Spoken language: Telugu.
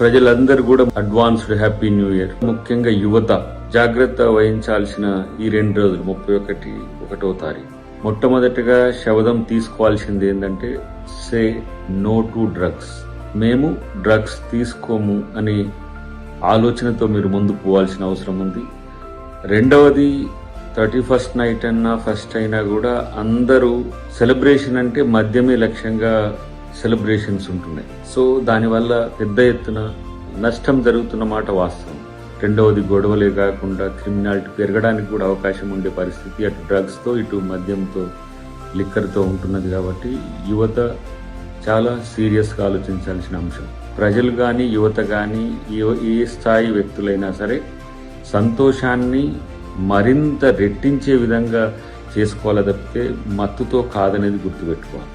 ప్రజలందరూ కూడా అడ్వాన్స్డ్ హ్యాపీ న్యూ ఇయర్. ముఖ్యంగా యువత జాగ్రత్త వహించాల్సిన ఈ 2 రోజులు 31వ తారీఖు. మొట్టమొదటిగా శబదం తీసుకోవాల్సింది ఏంటంటే సే నో టు డ్రగ్స్. మేము డ్రగ్స్ తీసుకోము అనే ఆలోచనతో మీరు ముందుకు పోవాల్సిన అవసరం ఉంది. రెండవది 31st నైట్ అన్నా ఫస్ట్ అయినా కూడా అందరూ సెలబ్రేషన్ అంటే మద్యమే లక్ష్యంగా సెలబ్రేషన్స్ ఉంటున్నాయి. సో దానివల్ల పెద్ద ఎత్తున నష్టం జరుగుతున్న మాట వాస్తవం. రెండవది గొడవలే కాకుండా క్రిమినాలిటీ పెరగడానికి కూడా అవకాశం ఉండే పరిస్థితి అటు డ్రగ్స్తో ఇటు మద్యంతో లిక్కర్తో ఉంటున్నది. కాబట్టి యువత చాలా సీరియస్గా ఆలోచించాల్సిన అంశం. ప్రజలు కానీ యువత కానీ ఏ స్థాయి వ్యక్తులైనా సరే సంతోషాన్ని మరింత రెట్టించే విధంగా చేసుకోవాలి తప్పితే మత్తుతో కాదనేది గుర్తుపెట్టుకోవాలి.